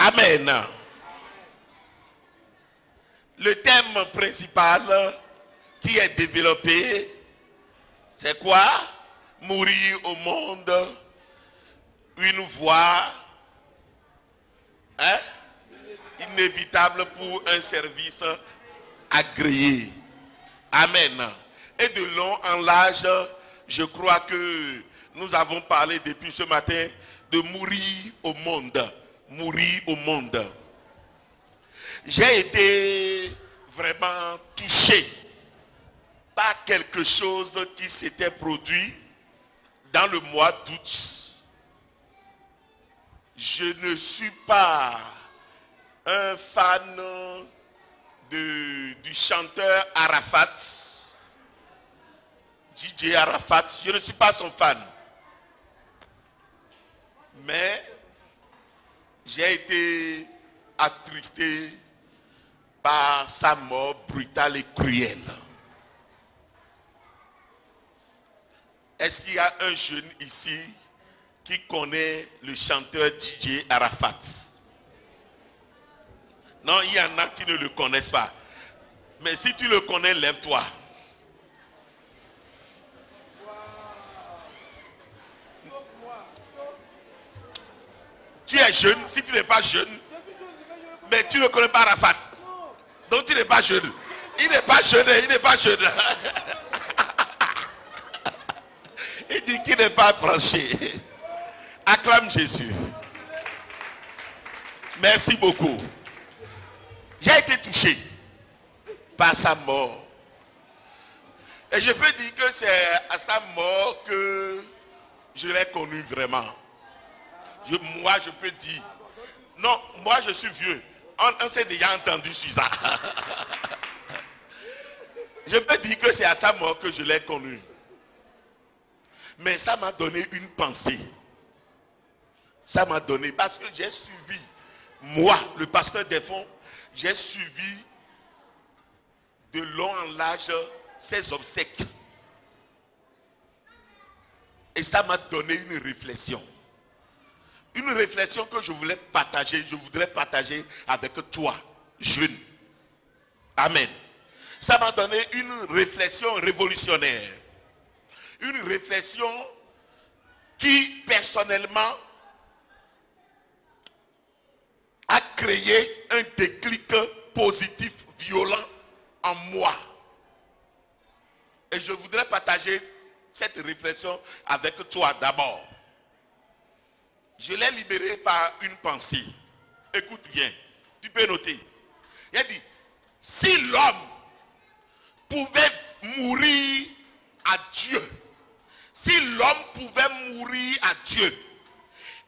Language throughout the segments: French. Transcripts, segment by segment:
Amen. Le thème principal qui est développé, c'est quoi? Mourir au monde, une voie inévitable pour un service agréé. Amen. Et de long en large, je crois que nous avons parlé depuis ce matin de mourir au monde. Mourir au monde. J'ai été vraiment touché par quelque chose qui s'était produit dans le mois d'août. Je ne suis pas un fan du chanteur Arafat, DJ Arafat, je ne suis pas son fan. Mais j'ai été attristé par sa mort brutale et cruelle. Est-ce qu'il y a un jeune ici qui connaît le chanteur DJ Arafat? Non, il y en a qui ne le connaissent pas. Mais si tu le connais, lève-toi. Tu es jeune, si tu n'es pas jeune, mais tu ne connais pas Arafat. Donc tu n'es pas jeune. Il n'est pas jeune, il n'est pas jeune. Il dit qu'il n'est pas franchi. Acclame Jésus. Merci beaucoup. J'ai été touché par sa mort. Et je peux dire que c'est à sa mort que je l'ai connu vraiment. Moi, je peux dire. Non, moi, je suis vieux. On s'est déjà entendu sur ça. Je peux dire que c'est à sa mort que je l'ai connu. Mais ça m'a donné une pensée. Ça m'a donné, parce que j'ai suivi, moi, le pasteur des fonds, j'ai suivi de long en large ses obsèques. Et ça m'a donné une réflexion. Une réflexion que je voudrais partager avec toi, jeune. Amen. Ça m'a donné une réflexion révolutionnaire. Une réflexion qui, personnellement, a créé un déclic positif, violent en moi. Et je voudrais partager cette réflexion avec toi d'abord. Je l'ai libéré par une pensée. Écoute bien, tu peux noter. Il a dit, si l'homme pouvait mourir à Dieu, si l'homme pouvait mourir à Dieu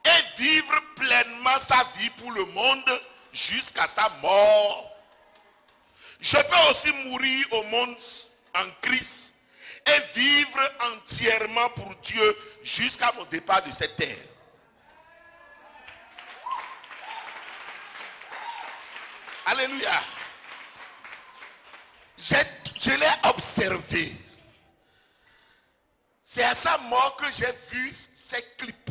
et vivre pleinement sa vie pour le monde jusqu'à sa mort, je peux aussi mourir au monde en Christ et vivre entièrement pour Dieu jusqu'à mon départ de cette terre. Alléluia. Je l'ai observé. C'est à sa mort que j'ai vu ces clips.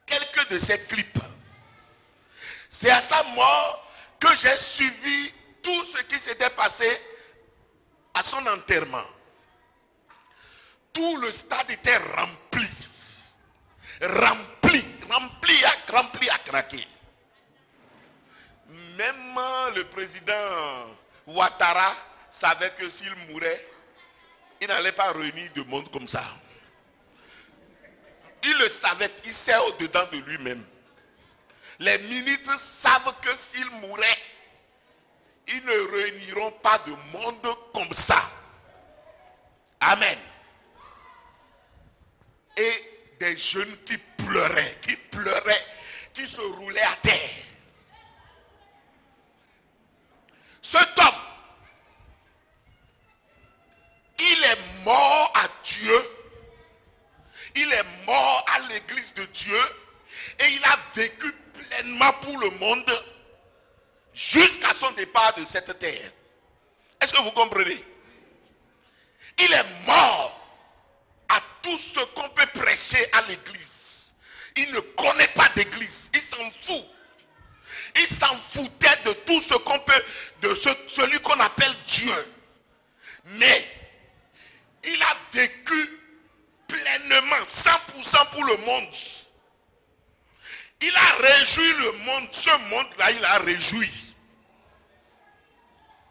Quelques de ces clips. C'est à sa mort que j'ai suivi tout ce qui s'était passé à son enterrement. Tout le stade était rempli. Rempli à craquer. Même le président Ouattara savait que s'il mourait, il n'allait pas réunir de monde comme ça. Il le savait, il sait au-dedans de lui-même. Les ministres savent que s'ils mouraient, ils ne réuniront pas de monde comme ça. Amen. Et des jeunes qui pleuraient, qui se roulaient à terre. Cet homme, il est mort à Dieu, il est mort à l'église de Dieu et il a vécu pleinement pour le monde jusqu'à son départ de cette terre. Est-ce que vous comprenez? Il est mort à tout ce qu'on peut prêcher à l'église. Il ne connaît pas d'église, il s'en fout. Il s'en foutait de tout ce qu'on peut, de celui qu'on appelle Dieu. Mais il a vécu pleinement, 100% pour le monde. Il a réjoui le monde, ce monde-là, il a réjoui.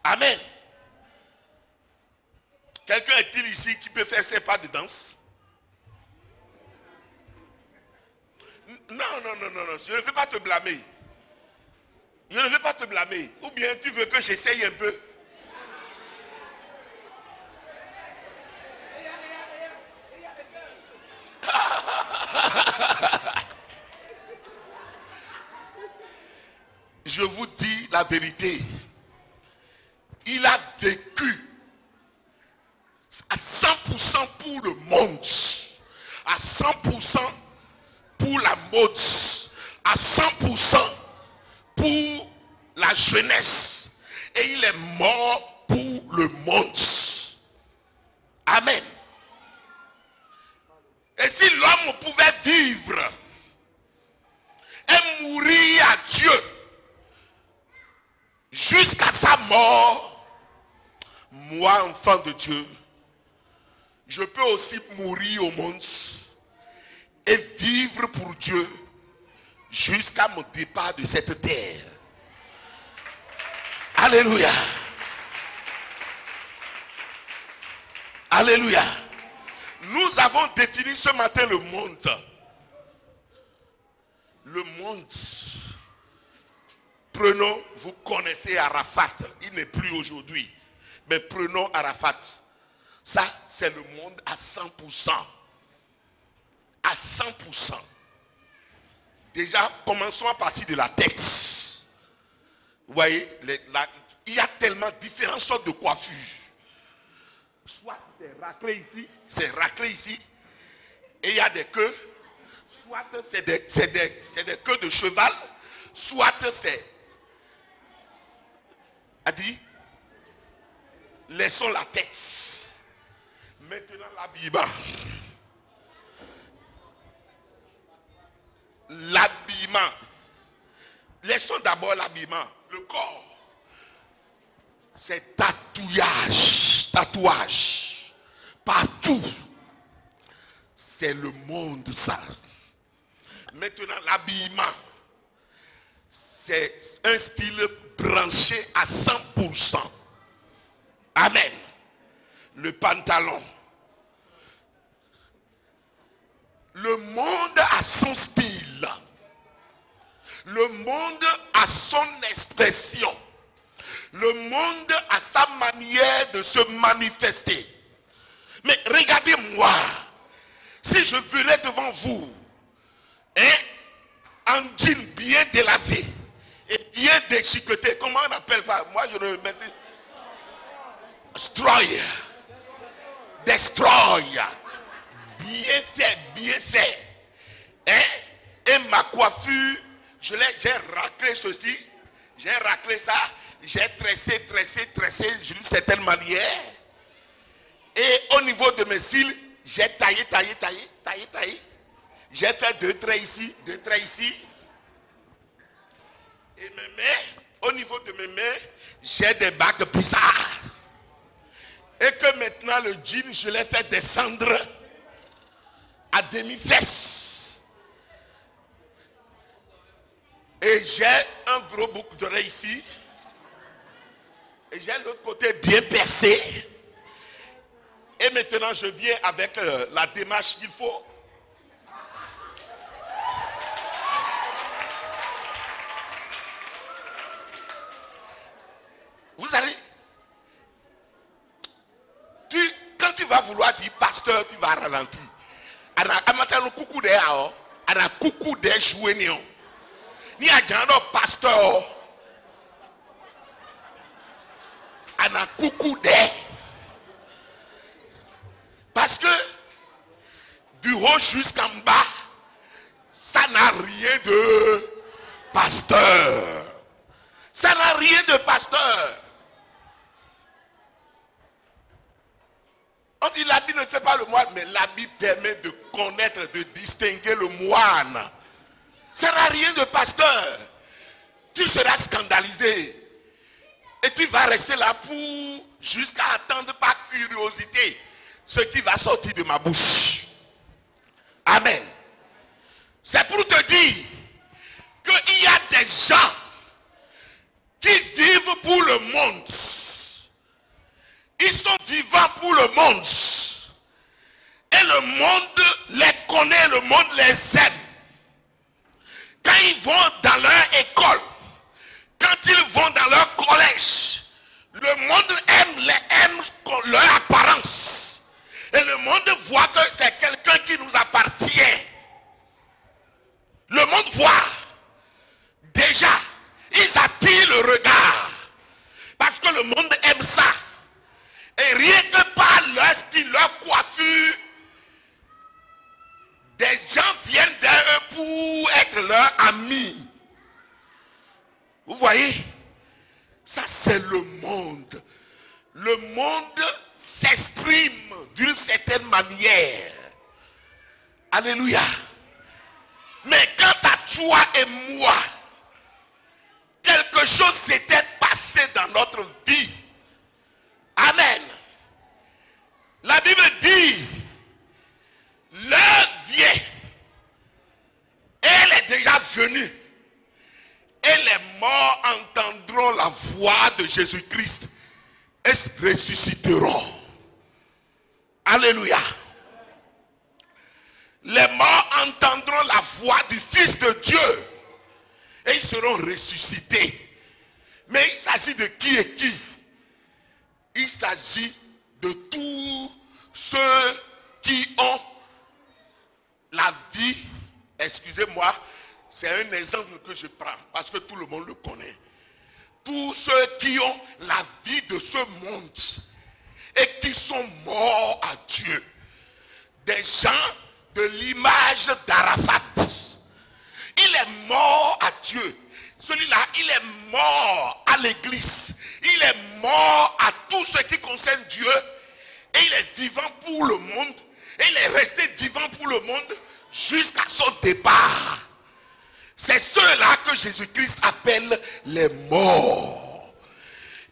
Amen. Quelqu'un est-il ici qui peut faire ses pas de danse? Non, je ne veux pas te blâmer. Je ne veux pas te blâmer. Ou bien tu veux que j'essaye un peu? Je vous dis la vérité. Il a vécu à 100% pour le monde, à 100% pour la mode, à 100% pour la jeunesse. Et il est mort pour le monde. Amen. Et si l'homme pouvait vivre et mourir à Dieu jusqu'à sa mort, moi, enfant de Dieu, je peux aussi mourir au monde et vivre pour Dieu jusqu'à mon départ de cette terre. Alléluia. Alléluia. Nous avons défini ce matin le monde. Le monde. Prenons, vous connaissez Arafat. Il n'est plus aujourd'hui. Mais prenons Arafat. Ça, c'est le monde à 100%. À 100%. Déjà, commençons à partir de la tête. Vous voyez, il y a tellement différentes sortes de coiffures. Soit c'est raclé ici, et il y a des queues. Soit c'est des queues de cheval, soit c'est... A dit, laissons la tête. Maintenant l'habillement. L'habillement. Laissons d'abord l'habillement. Le corps. C'est tatouage. Tatouage. Partout. C'est le monde ça. Maintenant l'habillement. C'est un style branché à 100%. Amen. Le pantalon. Le monde a son style. Le monde a son expression. Le monde a sa manière de se manifester. Mais regardez-moi. Si je venais devant vous, en jean bien délavé et bien déchiqueté, comment on appelle ça? Moi je le mettais. Destroy. Destroy. Bien fait, bien fait. Et ma coiffure, j'ai raclé ceci, j'ai raclé ça, j'ai tressé d'une certaine manière. Et au niveau de mes cils, j'ai taillé. J'ai fait 2 traits ici, 2 traits ici. Et mes mains, au niveau de mes mains, j'ai des bagues bizarres. Et que maintenant le jean, je l'ai fait descendre à demi-fesse. Et j'ai un gros boucle d'oreille ici. Et j'ai l'autre côté bien percé. Et maintenant je viens avec la démarche qu'il faut. Vous allez... Quand tu vas vouloir dire pasteur, tu vas ralentir. Amatano coucou de ao, ana coucou de jouer ni a jando pasteur. Ana coucou de. Parce que du haut jusqu'en bas, ça n'a rien de pasteur. Ça n'a rien de pasteur. On dit l'habit ne fait pas le moine, mais l'habit permet de connaître, de distinguer le moine. Ça n'a rien de pasteur. tu seras scandalisé. Et tu vas rester là pour jusqu'à attendre par curiosité ce qui va sortir de ma bouche. Amen. C'est pour te dire qu'il y a des gens qui vivent pour le monde. Ils sont vivants pour le monde. Et le monde les connaît, le monde les aime. Quand ils vont dans leur école, quand ils vont dans leur collège, le monde aime leur apparence. Et le monde voit que c'est quelqu'un qui nous appartient. Le monde voit. Déjà, ils attirent le regard. Parce que le monde aime ça. Et rien que par leur style, leur coiffure, des gens viennent vers eux pour être leurs amis. Vous voyez? Ça, c'est le monde. Le monde s'exprime d'une certaine manière. Alléluia. Mais quant à toi et moi, quelque chose s'était passé dans notre vie. Amen. La Bible dit, l'heure vient, elle est déjà venue, et les morts entendront la voix de Jésus-Christ et ressusciteront. Alléluia. Les morts entendront la voix du Fils de Dieu et ils seront ressuscités. Mais il s'agit de qui et qui? Il s'agit de tous ceux qui ont la vie. Excusez-moi, c'est un exemple que je prends parce que tout le monde le connaît. Tous ceux qui ont la vie de ce monde et qui sont morts à Dieu. Des gens de l'image d'Arafat. Il est mort à Dieu. Celui-là, il est mort à l'église. Il est mort à tout ce qui concerne Dieu. Et il est vivant pour le monde. Et il est resté vivant pour le monde jusqu'à son départ. C'est ceux-là que Jésus-Christ appelle les morts.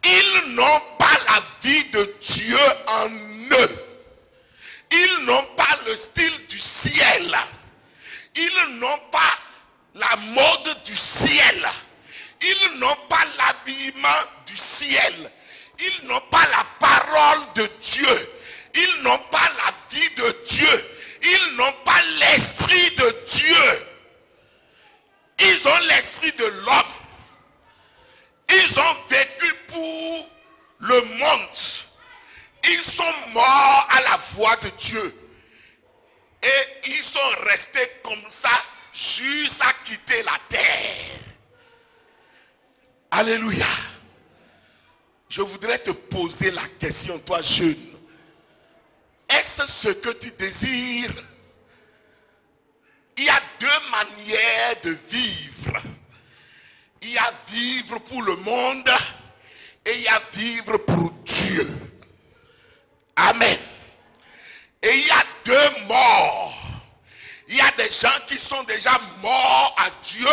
Ils n'ont pas la vie de Dieu en eux. Ils n'ont pas le style du ciel. Ils n'ont pas la mode du ciel. Ils n'ont pas l'habillement du ciel. Ils n'ont pas la parole de Dieu. Ils n'ont pas la vie de Dieu. Ils n'ont pas l'esprit de Dieu. Ils ont l'esprit de l'homme. Ils ont vécu pour le monde. Ils sont morts à la voix de Dieu. Et ils sont restés comme ça jusqu'à quitter la terre. Alléluia. Je voudrais te poser la question, toi jeune. Est-ce ce que tu désires? Il y a deux manières de vivre. Il y a vivre pour le monde et il y a vivre pour Dieu. Amen. Et il y a deux morts. Il y a des gens qui sont déjà morts à Dieu.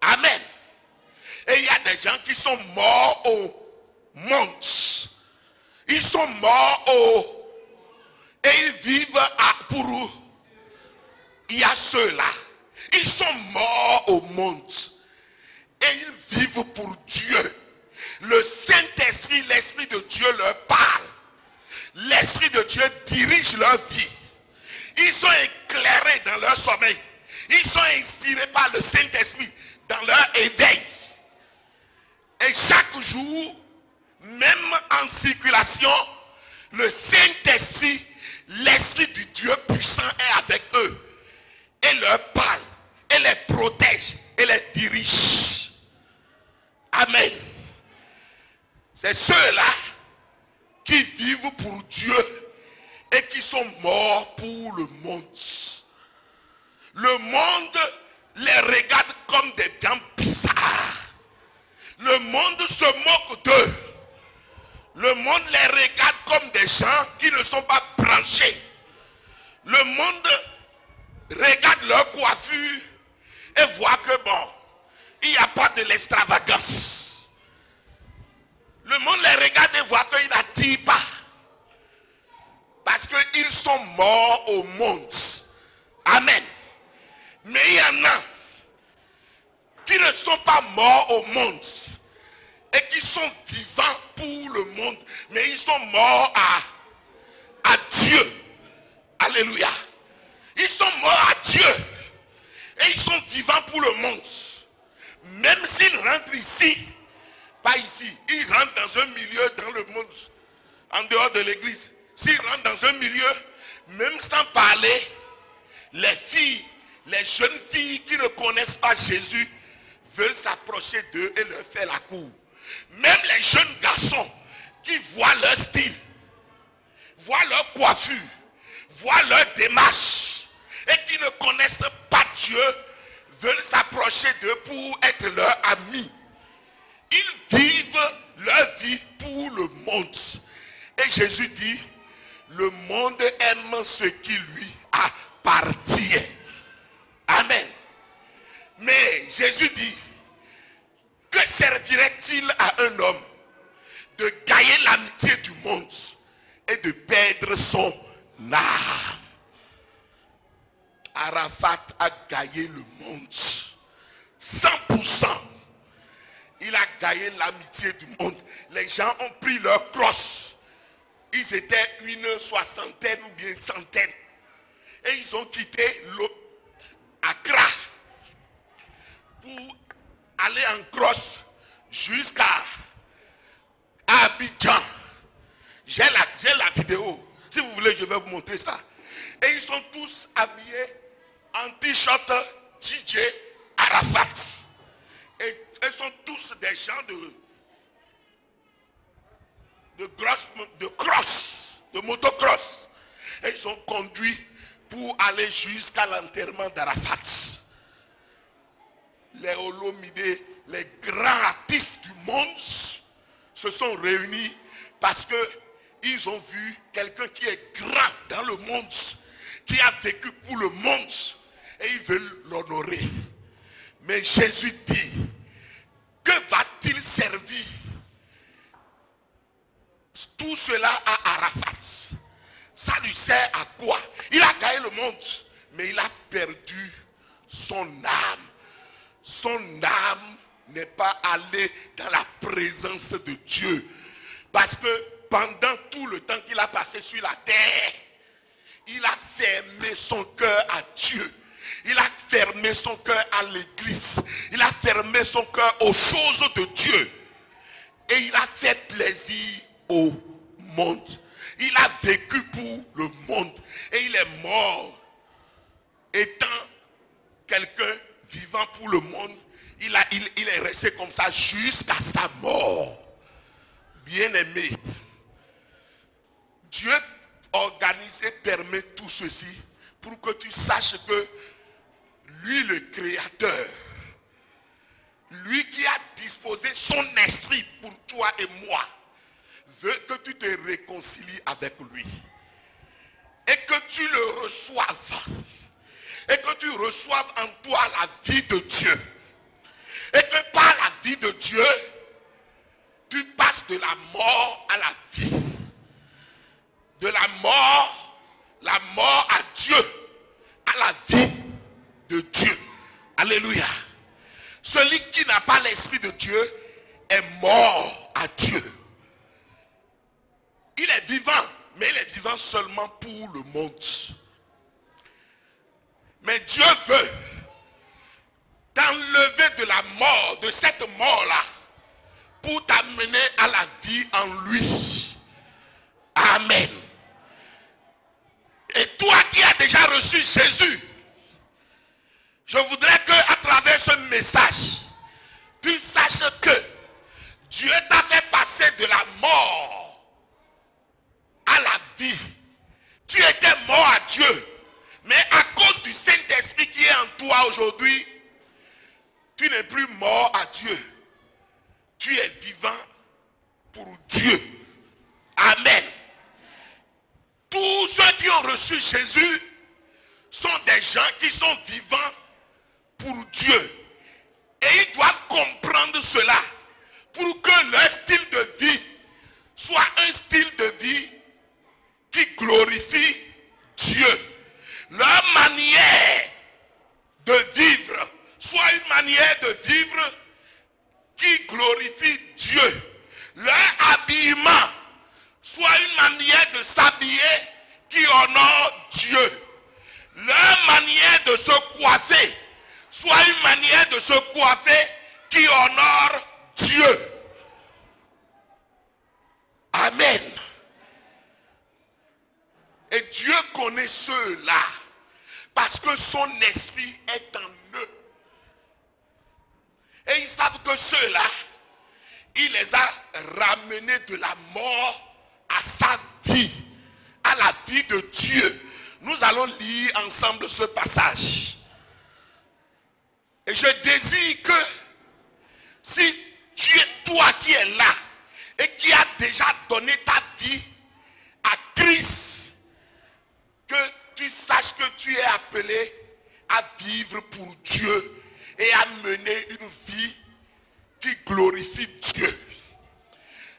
Amen. Et il y a des gens qui sont morts au monde. Ils sont morts et ils vivent pour eux. Il y a ceux-là. Ils sont morts au monde. Et ils vivent pour Dieu. Le Saint-Esprit, l'Esprit de Dieu leur parle. L'Esprit de Dieu dirige leur vie. Ils sont éclairés dans leur sommeil. Ils sont inspirés par le Saint-Esprit dans leur éveil. Et chaque jour, même en circulation, le Saint-Esprit, l'Esprit du Dieu puissant est avec eux. Et leur parle, et les protège, et les dirige. Amen. C'est ceux-là qui vivent pour Dieu et qui sont morts pour le monde. Le monde les regarde comme des gens bizarres. Le monde se moque d'eux. Le monde les regarde comme des gens qui ne sont pas branchés. Le monde regarde leur coiffure et voit que bon, il n'y a pas de l'extravagance. Le monde les regarde et voit qu'ils n'attirent pas. Parce qu'ils sont morts au monde. Amen. Mais il y en a qui ne sont pas morts au monde et qui sont vivants pour le monde, mais ils sont morts à Dieu. Alléluia. Ils sont morts à Dieu et ils sont vivants pour le monde. Même s'ils rentrent ici, pas ici, ils rentrent dans un milieu dans le monde, en dehors de l'église. S'ils rentrent dans un milieu, même sans parler, les filles, les jeunes filles qui ne connaissent pas Jésus veulent s'approcher d'eux et leur faire la cour. Même les jeunes garçons qui voient leur style, voient leur coiffure, voient leur démarche et qui ne connaissent pas Dieu veulent s'approcher d'eux pour être leurs amis. Ils vivent leur vie pour le monde. Et Jésus dit, le monde aime ce qui lui appartient. Amen. Mais Jésus dit, que servirait-il à un homme de gagner l'amitié du monde et de perdre son âme? Arafat a gagné le monde 100%. Il a gagné l'amitié du monde. Les gens ont pris leur crosse. Ils étaient une soixantaine ou bien une centaine. Et ils ont quitté Accra pour aller en crosse jusqu'à Abidjan. J'ai la vidéo. Si vous voulez, je vais vous montrer ça. Et ils sont tous habillés en t-shirt DJ Arafat. Et ils sont tous des gens de cross, de motocross. Et ils sont conduits pour aller jusqu'à l'enterrement d'Arafat. Les Olomidé, les grands artistes du monde se sont réunis parce qu'ils ont vu quelqu'un qui est grand dans le monde, qui a vécu pour le monde, et ils veulent l'honorer. Mais Jésus dit, que va-t-il servir tout cela à Arafat? Ça lui sert à quoi? Il a gagné le monde, mais il a perdu son âme. Son âme n'est pas allée dans la présence de Dieu. Parce que pendant tout le temps qu'il a passé sur la terre, il a fermé son cœur à Dieu. Il a fermé son cœur à l'église. Il a fermé son cœur aux choses de Dieu. Et il a fait plaisir au monde. Il a vécu pour le monde. Et il est mort. Étant quelqu'un vivant pour le monde, il est resté comme ça jusqu'à sa mort. Bien-aimé, Dieu organise et permet tout ceci pour que tu saches que lui, le Créateur, lui qui a disposé son esprit pour toi et moi, veut que tu te réconcilies avec lui et que tu le reçoives et que tu reçoives en toi la vie de Dieu et que par la vie de Dieu tu passes de la mort à la vie, de la mort à Dieu, à la vie de Dieu. Alléluia. Celui qui n'a pas l'esprit de Dieu est mort à Dieu. Il est vivant, mais il est vivant seulement pour le monde. Mais Dieu veut t'enlever de la mort, de cette mort-là, pour t'amener à la vie en lui. Amen. Et toi qui as déjà reçu Jésus, je voudrais qu'à travers ce message, tu saches que Dieu t'a fait passer de la mort à la vie. Tu étais mort à Dieu, mais à cause du Saint-Esprit qui est en toi aujourd'hui, tu n'es plus mort à Dieu. Tu es vivant pour Dieu. Amen. Tous ceux qui ont reçu Jésus sont des gens qui sont vivants pour Dieu. Et ils doivent demandent cela pour que leur style de vie soit un style de vie qui glorifie Dieu. Leur manière de vivre soit une manière de vivre qui glorifie Dieu. Leur habillement soit une manière de s'habiller qui honore Dieu. Leur manière de se coiffer soit une manière de se coiffer qui honore Dieu. Amen. Et Dieu connaît ceux-là parce que son esprit est en eux. Et ils savent que ceux-là, il les a ramenés de la mort à sa vie, à la vie de Dieu. Nous allons lire ensemble ce passage. Et je désire que si tu es toi qui es là et qui as déjà donné ta vie à Christ, que tu saches que tu es appelé à vivre pour Dieu et à mener une vie qui glorifie Dieu.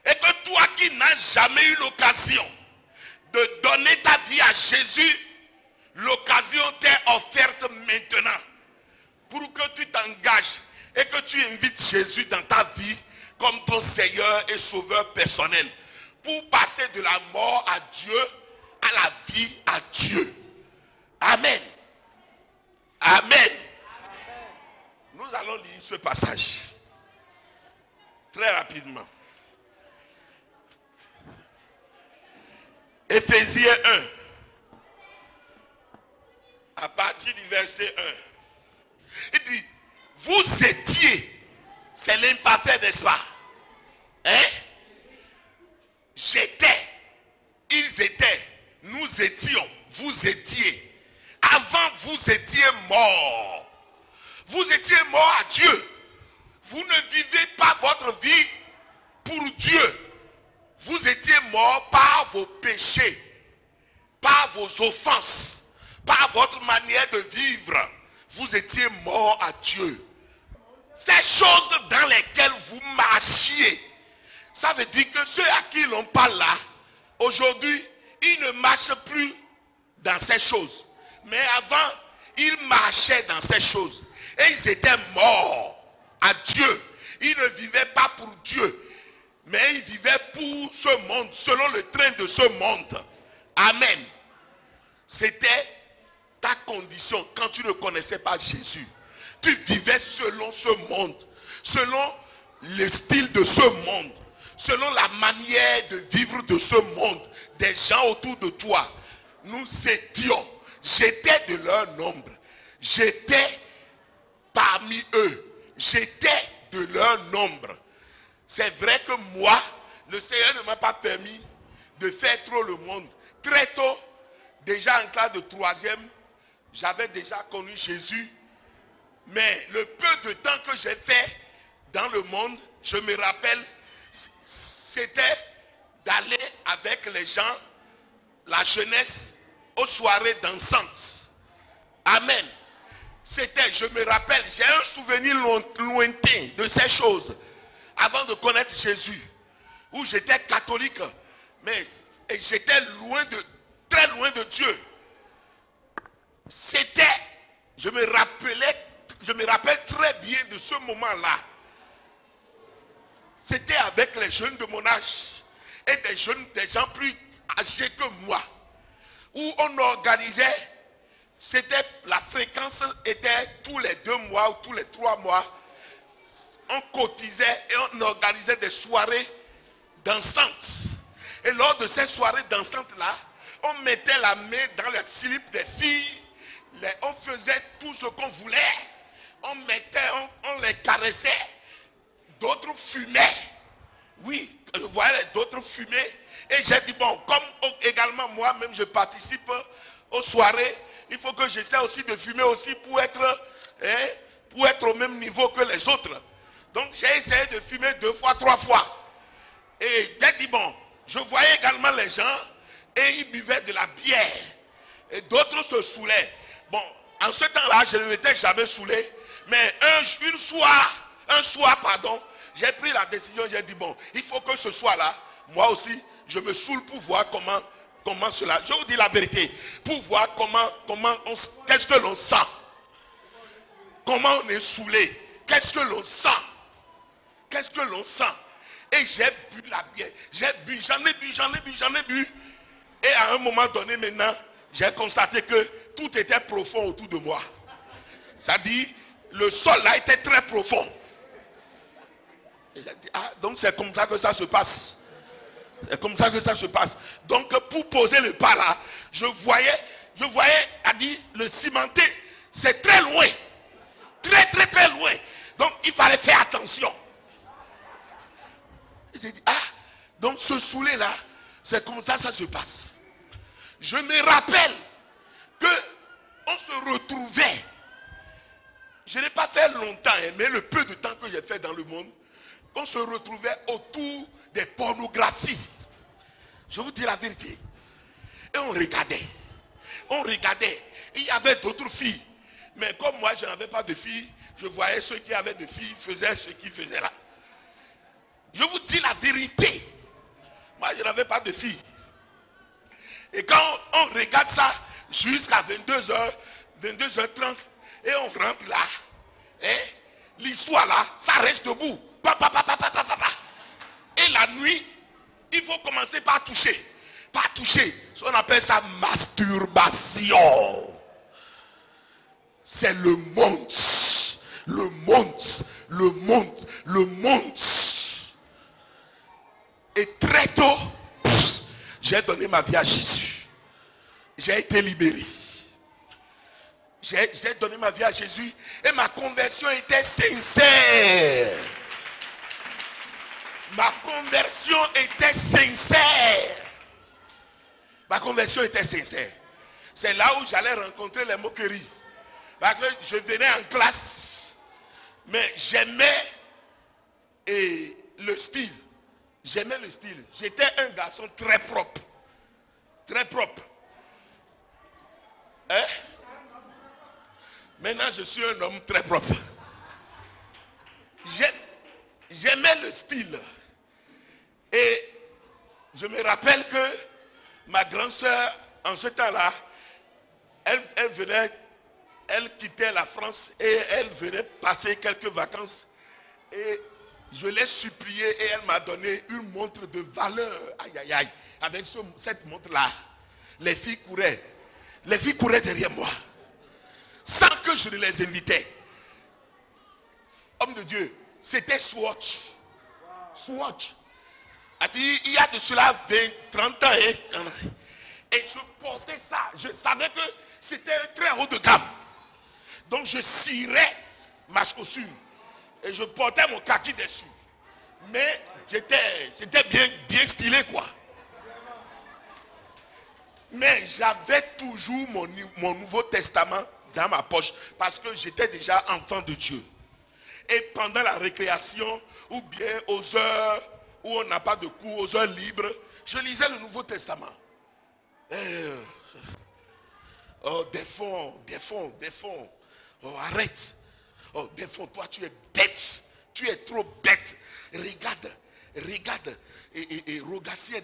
Et que toi qui n'as jamais eu l'occasion de donner ta vie à Jésus, l'occasion t'est offerte maintenant pour que tu t'engages et que tu invites Jésus dans ta vie comme ton Seigneur et Sauveur personnel pour passer de la mort à Dieu à la vie à Dieu. Amen. Amen. Nous allons lire ce passage très rapidement. Éphésiens 1, à partir du verset 1. Il dit, vous étiez, c'est l'imparfait, n'est-ce pas? Hein? J'étais, ils étaient, nous étions, vous étiez. Avant, vous étiez morts. Vous étiez morts à Dieu. Vous ne vivez pas votre vie pour Dieu. Vous étiez morts par vos péchés, par vos offenses, par votre manière de vivre. Vous étiez morts à Dieu. Ces choses dans lesquelles vous marchiez, ça veut dire que ceux à qui l'on parle là, aujourd'hui, ils ne marchent plus dans ces choses. Mais avant, ils marchaient dans ces choses. Et ils étaient morts à Dieu. Ils ne vivaient pas pour Dieu, mais ils vivaient pour ce monde, selon le train de ce monde. Amen. C'était ta condition quand tu ne connaissais pas Jésus. Tu vivais selon ce monde, selon le style de ce monde, selon la manière de vivre de ce monde, des gens autour de toi. Nous étions, j'étais de leur nombre, j'étais parmi eux, j'étais de leur nombre. C'est vrai que moi, le Seigneur ne m'a pas permis de faire trop le monde. Très tôt, déjà en classe de 3e, j'avais déjà connu Jésus. Mais le peu de temps que j'ai fait dans le monde, je me rappelle, c'était d'aller avec les gens, la jeunesse, aux soirées dansantes. Amen. C'était, je me rappelle, j'ai un souvenir lointain de ces choses avant de connaître Jésus, où j'étais catholique, mais j'étais très loin de Dieu. C'était, je me rappelle très bien de ce moment-là. C'était avec les jeunes de mon âge et des gens plus âgés que moi, où on organisait, la fréquence était tous les 2 mois ou tous les 3 mois. On cotisait et on organisait des soirées dansantes. Et lors de ces soirées dansantes-là, on mettait la main dans les slips des filles, on faisait tout ce qu'on voulait. On les caressait. D'autres fumaient. Oui, je voyais d'autres fumer. Et j'ai dit, bon, comme également moi-même je participe aux soirées, il faut que j'essaie aussi de fumer aussi pour être au même niveau que les autres. Donc j'ai essayé de fumer 2 fois, 3 fois. Et j'ai dit, bon, je voyais également les gens et ils buvaient de la bière. Et d'autres se saoulaient. Bon, en ce temps-là, je ne m'étais jamais saoulé. Mais un soir, un soir, pardon, j'ai pris la décision, j'ai dit bon, il faut que ce soir-là, moi aussi, je me saoule pour voir comment cela. Je vous dis la vérité, pour voir qu'est-ce que l'on sent. Comment on est saoulé. Qu'est-ce que l'on sent. Qu'est-ce que l'on sent. Et j'ai bu la bière. J'ai bu, j'en ai bu. Et à un moment donné maintenant, j'ai constaté que tout était profond autour de moi. C'est-à-dire, le sol là était très profond. Et j'ai dit, ah, donc c'est comme ça que ça se passe. C'est comme ça que ça se passe. Donc pour poser le pas là, je voyais, le cimenté, c'est très loin. Très loin. Donc il fallait faire attention. J'ai dit, ah, donc ce saoulé là, c'est comme ça se passe. Je me rappelle que on se retrouvait. Je n'ai pas fait longtemps, mais le peu de temps que j'ai fait dans le monde, on se retrouvait autour des pornographies. Je vous dis la vérité. Et on regardait. Il y avait d'autres filles. Mais comme moi, je n'avais pas de filles, je voyais ceux qui avaient de filles faisaient ce qu'ils faisaient là. Je vous dis la vérité. Moi, je n'avais pas de filles. Et quand on regarde ça jusqu'à 22h, 22h30, et on rentre là, l'histoire là, ça reste debout. Et la nuit, il faut commencer par toucher. On appelle ça masturbation. C'est le monde. Et très tôt, j'ai donné ma vie à Jésus. J'ai été libéré. J'ai donné ma vie à Jésus et ma conversion était sincère. Ma conversion était sincère. C'est là où j'allais rencontrer les moqueries. Parce que je venais en classe, mais j'aimais le style. J'étais un garçon très propre. Maintenant, je suis un homme très propre. J'aimais le style. Et je me rappelle que ma grande soeur, en ce temps-là, elle quittait la France et elle venait passer quelques vacances. Et je l'ai supplié et elle m'a donné une montre de valeur. Aïe. Avec cette montre-là, les filles couraient derrière moi. Sans que je ne les invitais. Homme de Dieu, c'était Swatch. Il y a de cela 30 ans. Et je portais ça. Je savais que c'était très haut de gamme. Donc je cirais ma chaussure. Et je portais mon kaki dessus. Mais j'étais bien stylé quoi. Mais j'avais toujours mon Nouveau Testament dans ma poche parce que j'étais déjà enfant de Dieu. Et pendant la récréation ou bien aux heures où on n'a pas de cours, aux heures libres, je lisais le Nouveau Testament. Des fonds. Oh, arrête. Oh, des fonds, toi tu es bête. Tu es trop bête. Regarde. Et Rogatien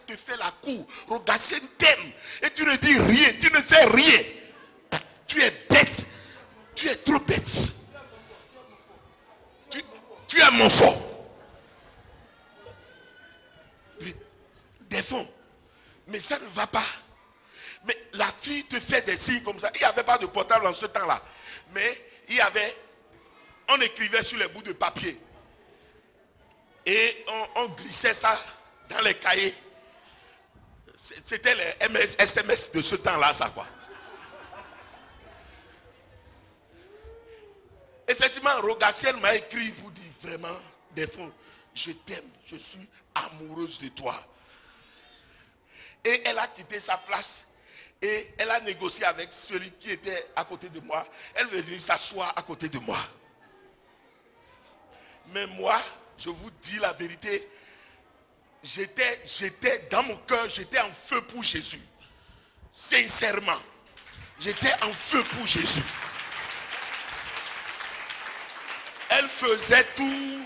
te fait la cour. Rogatien t'aime. Et tu ne dis rien. Tu ne fais rien. Tu es bête. Tu es trop bête. Tu es mon fort. Des fonds. Mais ça ne va pas. Mais la fille te fait des signes comme ça. Il n'y avait pas de portable en ce temps-là. Mais on écrivait sur les bouts de papier. Et on glissait ça dans les cahiers. C'était les SMS de ce temps-là, ça quoi. Effectivement, Rogatien m'a écrit pour dire vraiment, des fonds, je t'aime, je suis amoureuse de toi. Et elle a quitté sa place et elle a négocié avec celui qui était à côté de moi. Elle veut venir s'asseoir à côté de moi. Mais moi, je vous dis la vérité, j'étais dans mon cœur, j'étais en feu pour Jésus. Sincèrement, j'étais en feu pour Jésus. Elle elle faisait tout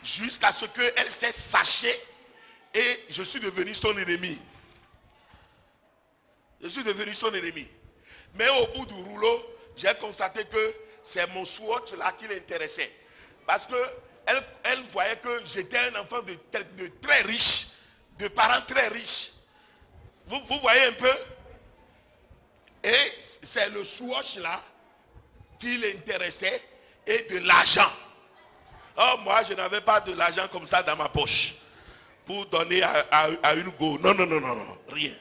jusqu'à ce qu'elle s'est fâchée et je suis devenu son ennemi. Je suis devenu son ennemi. Mais au bout du rouleau, j'ai constaté que c'est mon swatch là qui l'intéressait. Parce qu'elle voyait que j'étais un enfant de très riche, de parents très riches. Vous voyez un peu? Et c'est le swatch là qui l'intéressait et de l'argent. Oh, moi, je n'avais pas de l'argent comme ça dans ma poche pour donner à une go. Non, non, non, non, non, rien.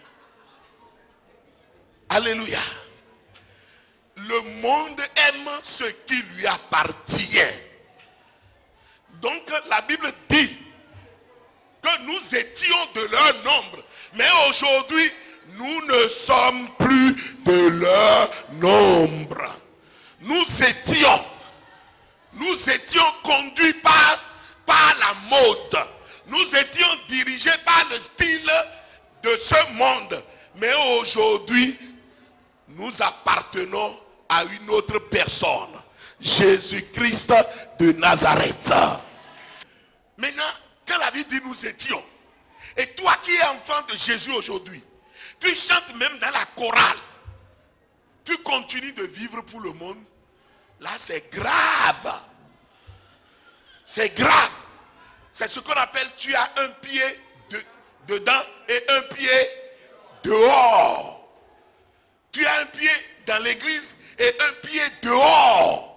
Alléluia. Le monde aime ce qui lui appartient. Donc la Bible dit que nous étions de leur nombre. Mais aujourd'hui, nous ne sommes plus de leur nombre. Nous étions conduits par la mode. Nous étions dirigés par le style de ce monde. Mais aujourd'hui, nous appartenons à une autre personne. Jésus-Christ de Nazareth. Maintenant, quand la Bible dit nous étions, et toi qui es enfant de Jésus aujourd'hui, tu chantes même dans la chorale, tu continues de vivre pour le monde, là c'est grave. C'est grave. C'est ce qu'on appelle tu as un pied dedans et un pied dehors. Tu as un pied dans l'église et un pied dehors.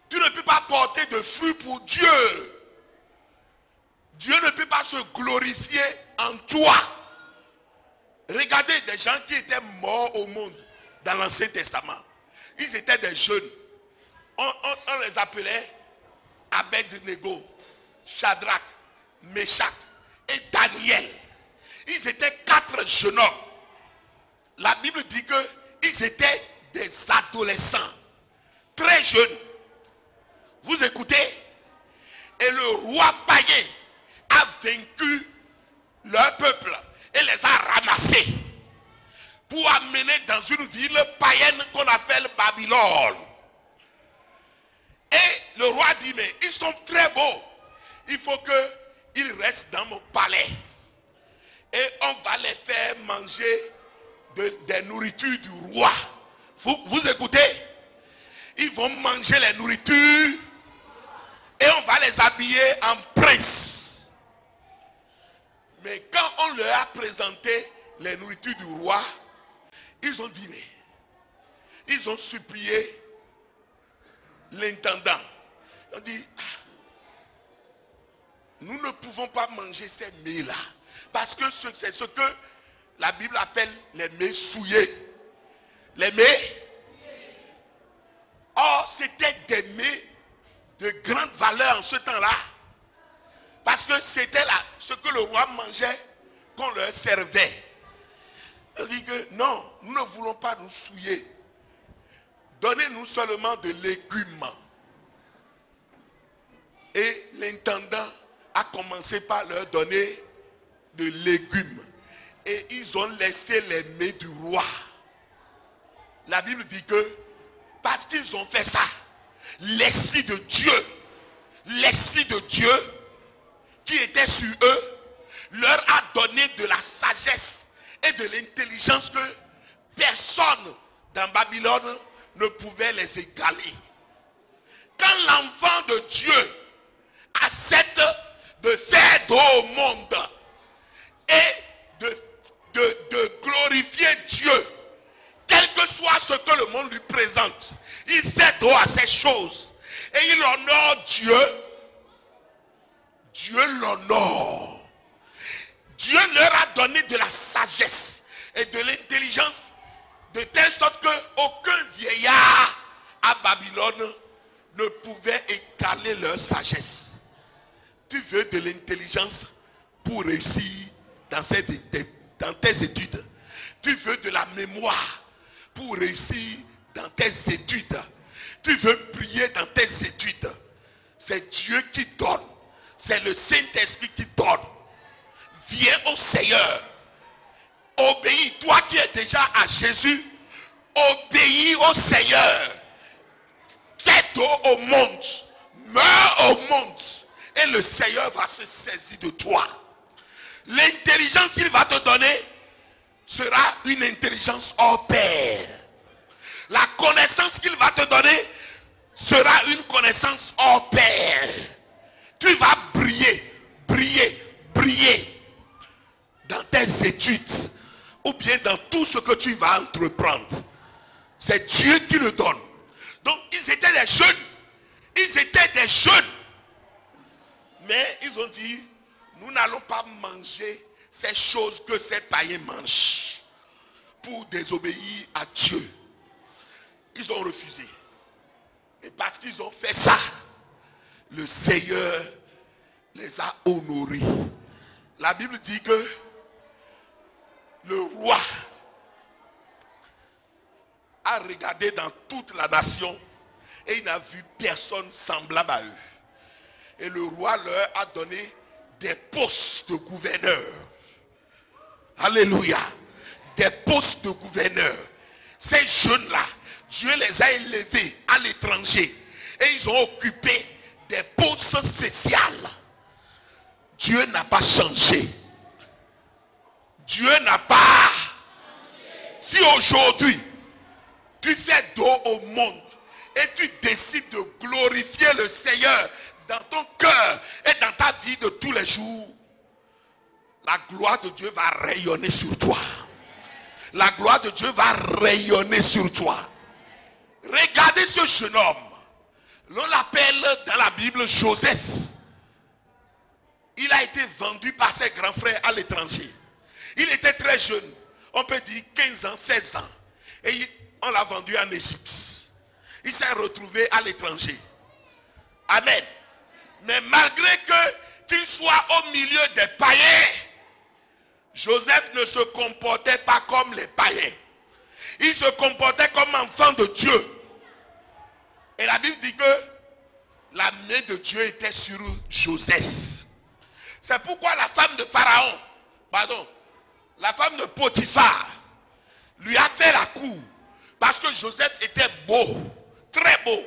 Tu ne peux pas porter de fruits pour Dieu. Dieu ne peut pas se glorifier en toi. Regardez des gens qui étaient morts au monde dans l'Ancien Testament. Ils étaient des jeunes. On les appelait Abed-Nego, Shadrach, Meshach et Daniel. Ils étaient 4 jeunes hommes. La Bible dit qu'ils étaient des adolescents, très jeunes. Vous écoutez? Et le roi païen a vaincu leur peuple et les a ramassés pour amener dans une ville païenne qu'on appelle Babylone. Et le roi dit, mais ils sont très beaux. Il faut qu'ils restent dans mon palais. Et on va les faire manger des nourritures du roi. Vous écoutez? Ils vont manger les nourritures et on va les habiller en princes. Mais quand on leur a présenté les nourritures du roi, ils ont dit, mais ils ont supplié l'intendant. Ils ont dit, nous ne pouvons pas manger ces mets-là. Parce que c'est ce que la Bible appelle les mets souillés. Les mets. Or, c'était des mets de grande valeur en ce temps-là. Parce que c'était ce que le roi mangeait qu'on leur servait. Il dit que non, nous ne voulons pas nous souiller. Donnez-nous seulement de légumes. Et l'intendant a commencé par leur donner de légumes. Et ils ont laissé les mets du roi. La Bible dit que parce qu'ils ont fait ça, l'Esprit de Dieu qui était sur eux, leur a donné de la sagesse et de l'intelligence que personne dans Babylone ne pouvait les égaler. Quand l'enfant de Dieu accepte de faire don au monde et de glorifier Dieu, quel que soit ce que le monde lui présente, il fait don à ces choses et il honore Dieu. Dieu l'honore. Dieu leur a donné de la sagesse et de l'intelligence de telle sorte qu'aucun vieillard à Babylone ne pouvait égaler leur sagesse. Tu veux de l'intelligence pour réussir dans tes études. Tu veux de la mémoire pour réussir dans tes études. Tu veux briller dans tes études. C'est Dieu qui donne. C'est le Saint-Esprit qui donne. Viens au Seigneur. Obéis. Toi qui es déjà à Jésus, obéis au Seigneur. fais dos au monde, meurs au monde, et le Seigneur va se saisir de toi. L'intelligence qu'il va te donner sera une intelligence hors pair. La connaissance qu'il va te donner sera une connaissance hors pair. Tu vas briller, briller, briller dans tes études ou bien dans tout ce que tu vas entreprendre. C'est Dieu qui le donne. Donc ils étaient des jeunes. Ils étaient des jeunes. Mais ils ont dit, nous n'allons pas manger ces choses que ces païens mangent pour désobéir à Dieu. Ils ont refusé. Et parce qu'ils ont fait ça, le Seigneur les a honorés. La Bible dit que le roi a regardé dans toute la nation et il n'a vu personne semblable à eux. Et le roi leur a donné des postes de gouverneurs. Alléluia. Des postes de gouverneurs. Ces jeunes-là, Dieu les a élevés à l'étranger. Et ils ont occupé des postes spéciaux. Dieu n'a pas changé. Dieu n'a pas. Si aujourd'hui, tu fais dos au monde et tu décides de glorifier le Seigneur dans ton cœur et dans ta vie de tous les jours, la gloire de Dieu va rayonner sur toi. La gloire de Dieu va rayonner sur toi. Regardez ce jeune homme. L'on l'appelle dans la Bible Joseph. Il a été vendu par ses grands frères à l'étranger. Il était très jeune. On peut dire 15 ans, 16 ans. Et on l'a vendu en Égypte. Il s'est retrouvé à l'étranger. Amen. Mais malgré qu'il soit au milieu des païens, Joseph ne se comportait pas comme les païens. Il se comportait comme enfant de Dieu. Et la Bible dit que la main de Dieu était sur Joseph. C'est pourquoi la femme de Pharaon, la femme de Potiphar, lui a fait la cour. Parce que Joseph était beau, très beau.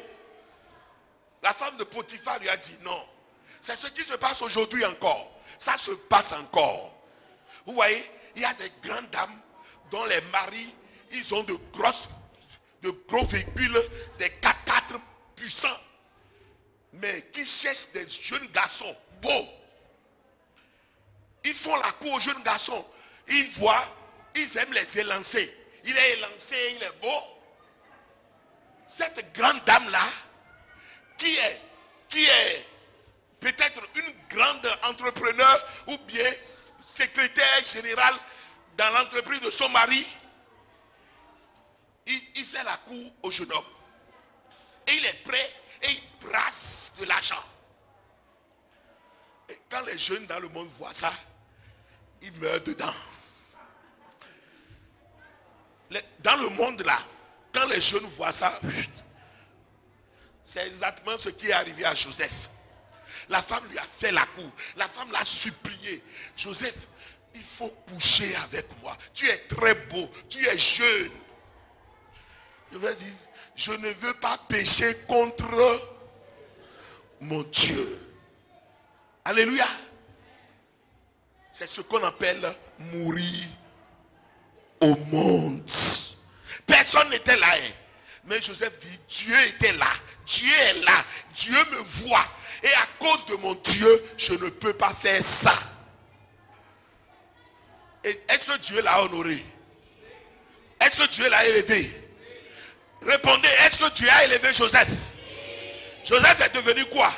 La femme de Potiphar lui a dit non. C'est ce qui se passe aujourd'hui encore. Ça se passe encore. Vous voyez, il y a des grandes dames dont les maris, ils ont de gros véhicules, des 4x4 puissants. Mais qui cherchent des jeunes garçons beaux. Ils font la cour aux jeunes garçons. Ils voient, ils aiment les élancer. Il est élancé, il est beau. Cette grande dame-là, qui est peut-être une grande entrepreneur ou bien secrétaire général dans l'entreprise de son mari, il fait la cour au jeune homme. Et il est prêt et il brasse de l'argent. Et quand les jeunes dans le monde voient ça, ils meurent dedans. Dans le monde là, quand les jeunes voient ça, c'est exactement ce qui est arrivé à Joseph. La femme lui a fait la cour. La femme l'a supplié. Joseph, il faut coucher avec moi. Tu es très beau. Tu es jeune. Je vais dire, je ne veux pas pécher contre mon Dieu. Alléluia. C'est ce qu'on appelle mourir au monde. Personne n'était là. Mais Joseph dit, Dieu était là. Dieu est là. Dieu me voit. Et à cause de mon Dieu, je ne peux pas faire ça. Et est-ce que Dieu l'a honoré? Est-ce que Dieu l'a élevé? Répondez, est-ce que Dieu a élevé Joseph? Joseph est devenu quoi?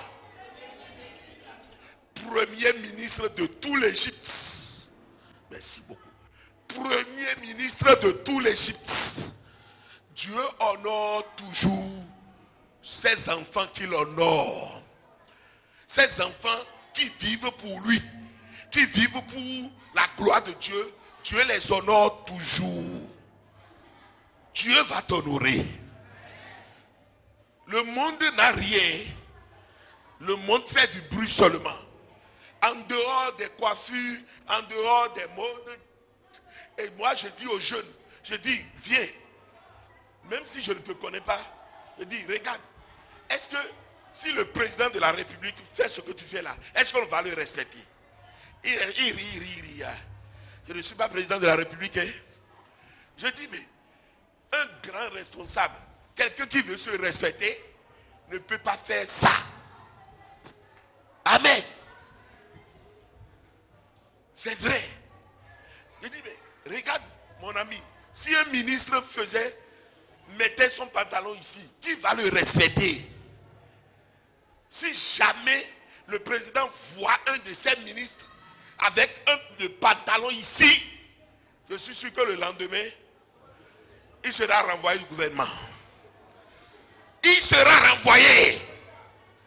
Premier ministre de tout l'Égypte. Merci beaucoup. Premier ministre de tout l'Égypte. Dieu honore toujours ses enfants qu'il honore. Ces enfants qui vivent pour lui, qui vivent pour la gloire de Dieu, Dieu les honore toujours. Dieu va t'honorer. Le monde n'a rien. Le monde fait du bruit seulement. En dehors des coiffures, en dehors des modes. Et moi je dis aux jeunes, je dis, viens. Même si je ne te connais pas, je dis, regarde. est-ce que si le président de la République fait ce que tu fais là, est-ce qu'on va le respecter? Il rit. Je ne suis pas président de la République. Hein? Je dis, mais un grand responsable, quelqu'un qui veut se respecter, ne peut pas faire ça. Amen. C'est vrai. Je dis, mais regarde mon ami, si un ministre mettait son pantalon ici, qui va le respecter? Si jamais le président voit un de ses ministres avec un pantalon ici, je suis sûr que le lendemain, il sera renvoyé du gouvernement. Il sera renvoyé.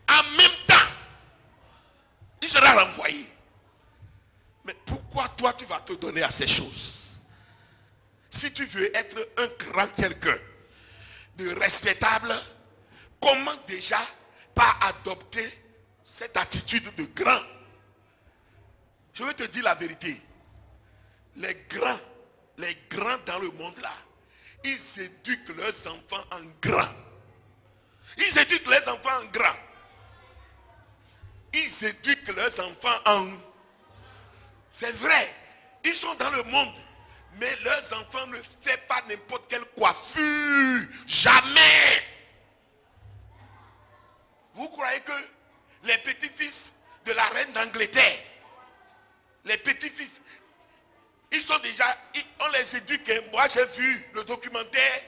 En même temps, il sera renvoyé. Mais pourquoi toi tu vas te donner à ces choses? Si tu veux être un grand quelqu'un, de respectable, comment déjà pas adopter cette attitude de grand? Je vais te dire la vérité. Les grands dans le monde là, ils éduquent leurs enfants en grand. Ils éduquent les enfants en grand. Ils éduquent leurs enfants en... C'est vrai, ils sont dans le monde, mais leurs enfants ne font pas n'importe quelle coiffure. Jamais. Vous croyez que les petits-fils de la reine d'Angleterre, les petits-fils, ils sont déjà, on les éduque. Moi j'ai vu le documentaire,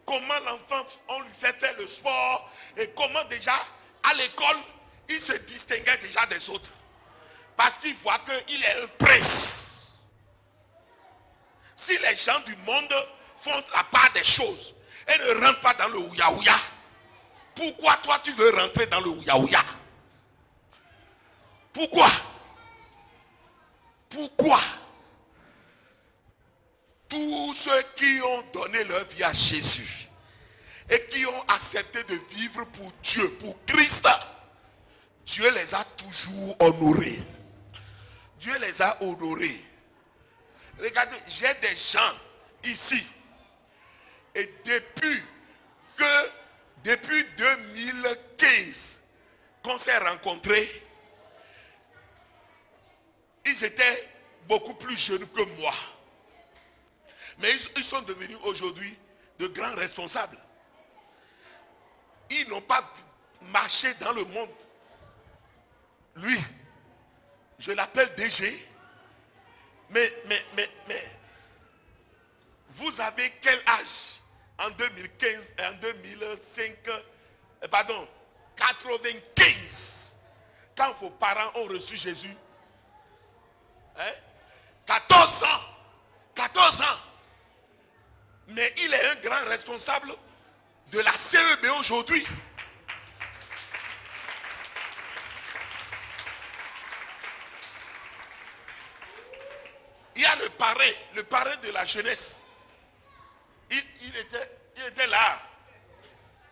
comment l'enfant, on lui fait faire le sport, et comment déjà, à l'école, il se distinguait déjà des autres. Parce qu'il voit qu'il est un prince. Si les gens du monde font la part des choses et ne rentrent pas dans le ouya-ouya, pourquoi toi tu veux rentrer dans le ouya-ouya? Pourquoi? Pourquoi? Tous ceux qui ont donné leur vie à Jésus et qui ont accepté de vivre pour Dieu, pour Christ, Dieu les a toujours honorés. Dieu les a honorés. Regardez, j'ai des gens ici. Et depuis 2015 qu'on s'est rencontrés, ils étaient beaucoup plus jeunes que moi. Mais ils sont devenus aujourd'hui de grands responsables. Ils n'ont pas marché dans le monde. Lui, je l'appelle DG. Mais, vous avez quel âge en 2015, en 2005, pardon, 95, quand vos parents ont reçu Jésus? Hein? 14 ans. 14 ans. Mais il est un grand responsable de la CEB aujourd'hui. Il y a le parrain de la jeunesse. Il était là,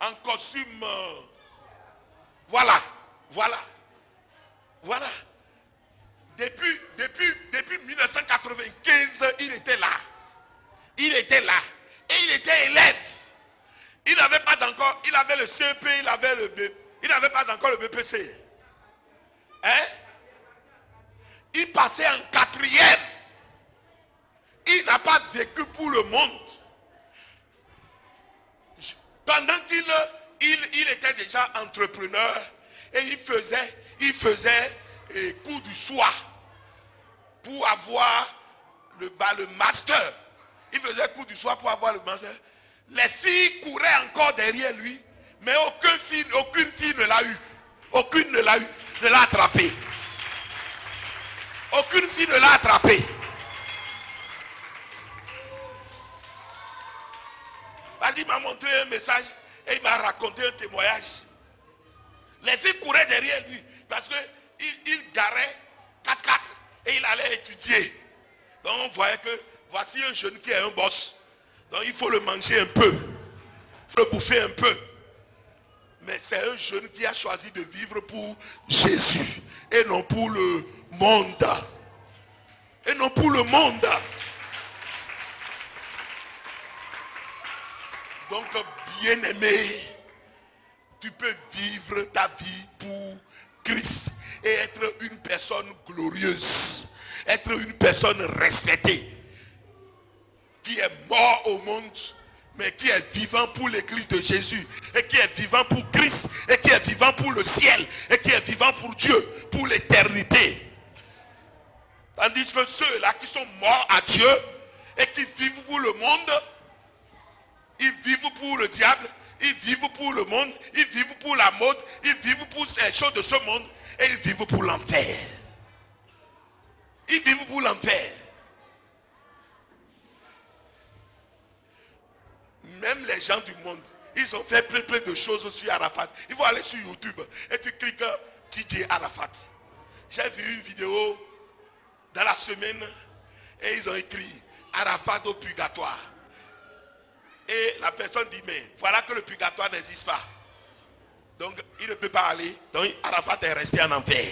en costume. Voilà. Depuis 1995, il était là. Et il était élève. Il n'avait pas encore, il avait le CEP, il n'avait pas encore le BPC. Hein? Il passait en 4e. Il n'a pas vécu pour le monde. Pendant qu'il était déjà entrepreneur et il faisait cours du soir pour avoir le master. Il faisait cours du soir pour avoir le master. Les filles couraient encore derrière lui, mais aucune fille ne l'a eu. Aucune ne l'a eu, ne l'a attrapé. Aucune fille ne l'a attrapé. Il m'a montré un message et il m'a raconté un témoignage. Les filles couraient derrière lui parce qu'il garait 4x4 et il allait étudier. Donc on voyait que voici un jeune qui est un boss. Donc il faut le manger un peu. Il faut le bouffer un peu. Mais c'est un jeune qui a choisi de vivre pour Jésus et non pour le monde. Et non pour le monde. Donc, bien-aimé, tu peux vivre ta vie pour Christ et être une personne glorieuse, être une personne respectée, qui est mort au monde, mais qui est vivant pour l'église de Jésus, et qui est vivant pour Christ, et qui est vivant pour le ciel, et qui est vivant pour Dieu, pour l'éternité. Tandis que ceux-là qui sont morts à Dieu, et qui vivent pour le monde, ils vivent pour le diable, ils vivent pour le monde, ils vivent pour la mode, ils vivent pour ces choses de ce monde, et ils vivent pour l'enfer. Ils vivent pour l'enfer. Même les gens du monde, ils ont fait plein de choses sur Arafat. Il faut aller sur YouTube et tu cliques DJ Arafat. J'ai vu une vidéo dans la semaine et ils ont écrit Arafat au purgatoire. Et la personne dit, mais voilà que le purgatoire n'existe pas. Donc il ne peut pas aller. Donc Arafat est resté en enfer.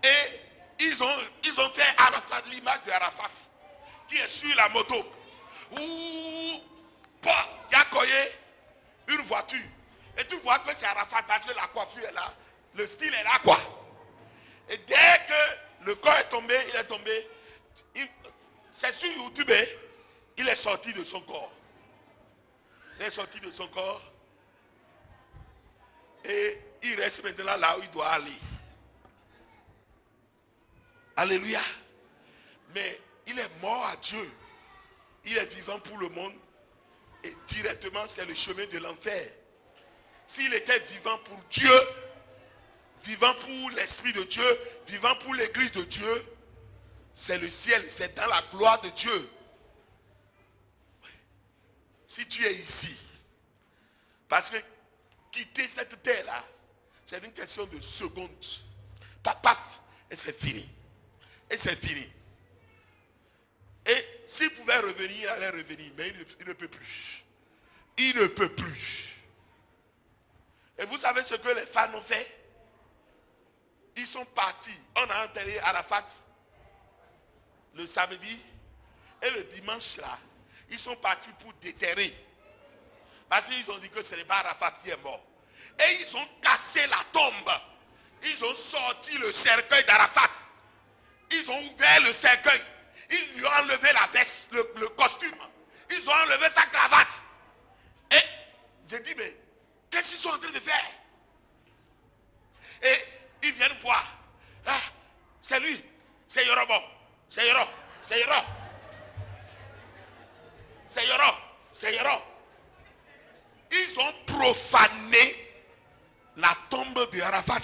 Et ils ont fait Arafat, l'image de Arafat, qui est sur la moto. Ouh, il y a coyé une voiture. Et tu vois que c'est Arafat parce que la coiffure est là. Le style est là, quoi. Et dès que le corps est tombé, il est tombé. C'est sur YouTube, il est sorti de son corps. Il est sorti de son corps. Et il reste maintenant là où il doit aller. Alléluia. Mais il est mort à Dieu. Il est vivant pour le monde. Et directement, c'est le chemin de l'enfer. S'il était vivant pour Dieu, vivant pour l'Esprit de Dieu, vivant pour l'Église de Dieu, c'est le ciel, c'est dans la gloire de Dieu. Si tu es ici, parce que quitter cette terre-là, c'est une question de secondes. Paf, et c'est fini. Et c'est fini. Et s'il pouvait revenir, il allait revenir, mais il ne peut plus. Il ne peut plus. Et vous savez ce que les fans ont fait? Ils sont partis. On a enterré Arafat le samedi. Et le dimanche là, ils sont partis pour déterrer. Parce qu'ils ont dit que ce n'est pas Arafat qui est mort. Et ils ont cassé la tombe. Ils ont sorti le cercueil d'Arafat. Ils ont ouvert le cercueil. Ils lui ont enlevé la veste, le costume. Ils ont enlevé sa cravate. Et j'ai dit, mais qu'est-ce qu'ils sont en train de faire? Et ils viennent voir. Ah, c'est lui. C'est Yorobo. C'est Yoro. C'est Yoro. C'est Yoro. C'est Yoro. Ils ont profané la tombe de Arafat.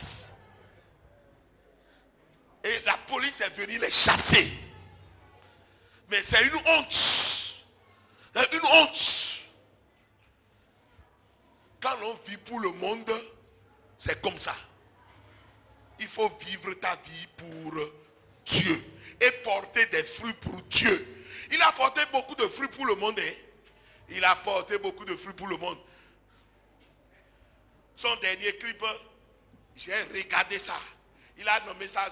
Et la police est venue les chasser. Mais c'est une honte. C'est une honte. Quand on vit pour le monde, c'est comme ça. Il faut vivre ta vie pour Dieu et porter des fruits pour Dieu. Il a porté beaucoup de fruits pour le monde. Hein? Il a porté beaucoup de fruits pour le monde. Son dernier clip, j'ai regardé ça. Il a nommé ça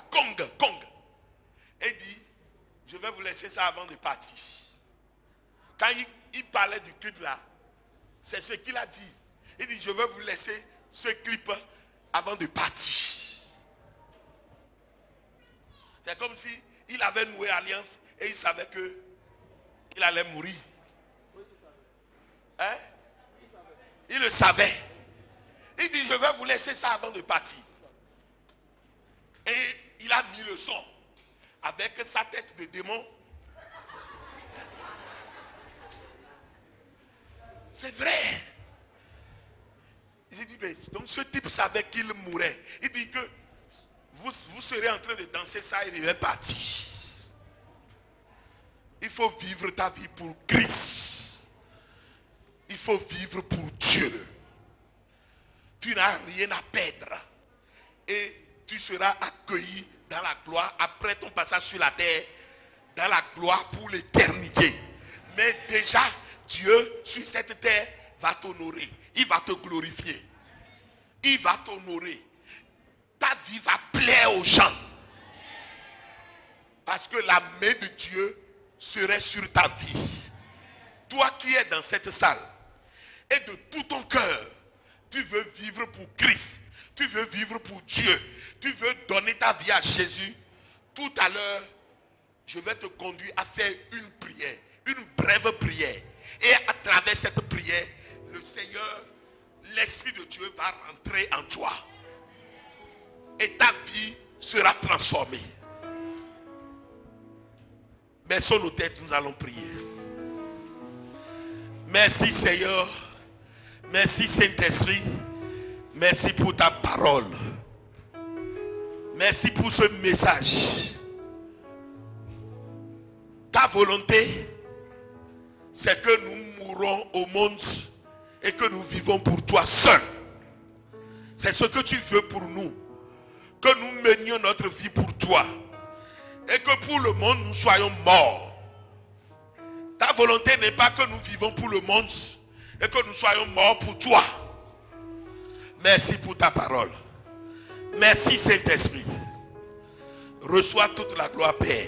Kong. Et dit, je vais vous laisser ça avant de partir. Quand il parlait du clip là, c'est ce qu'il a dit. Il dit, je vais vous laisser ce clip avant de partir. C'est comme si il avait noué alliance et il savait que il allait mourir. Hein? Il le savait. Il dit, je vais vous laisser ça avant de partir. Et il a mis le son avec sa tête de démon. C'est vrai. J'ai dit, mais donc ce type savait qu'il mourrait. Il dit que vous serez en train de danser ça et il va partir. Il faut vivre ta vie pour Christ. Il faut vivre pour Dieu. Tu n'as rien à perdre. Et tu seras accueilli dans la gloire après ton passage sur la terre, dans la gloire pour l'éternité. Mais déjà, Dieu sur cette terre va t'honorer. Il va te glorifier. Il va t'honorer. Ta vie va plaire aux gens. Parce que la main de Dieu serait sur ta vie. Toi qui es dans cette salle et de tout ton cœur, tu veux vivre pour Christ, tu veux vivre pour Dieu, tu veux donner ta vie à Jésus, tout à l'heure, je vais te conduire à faire une prière, une brève prière. Et à travers cette prière, le Seigneur, l'Esprit de Dieu va rentrer en toi. Et ta vie sera transformée. Baissons nos têtes, nous allons prier. Merci Seigneur. Merci Saint-Esprit. Merci pour ta parole. Merci pour ce message. Ta volonté, c'est que nous mourrons au monde et que nous vivons pour toi seul. C'est ce que tu veux pour nous. Que nous menions notre vie pour toi. Et que pour le monde, nous soyons morts. Ta volonté n'est pas que nous vivons pour le monde et que nous soyons morts pour toi. Merci pour ta parole. Merci Saint-Esprit. Reçois toute la gloire, Père.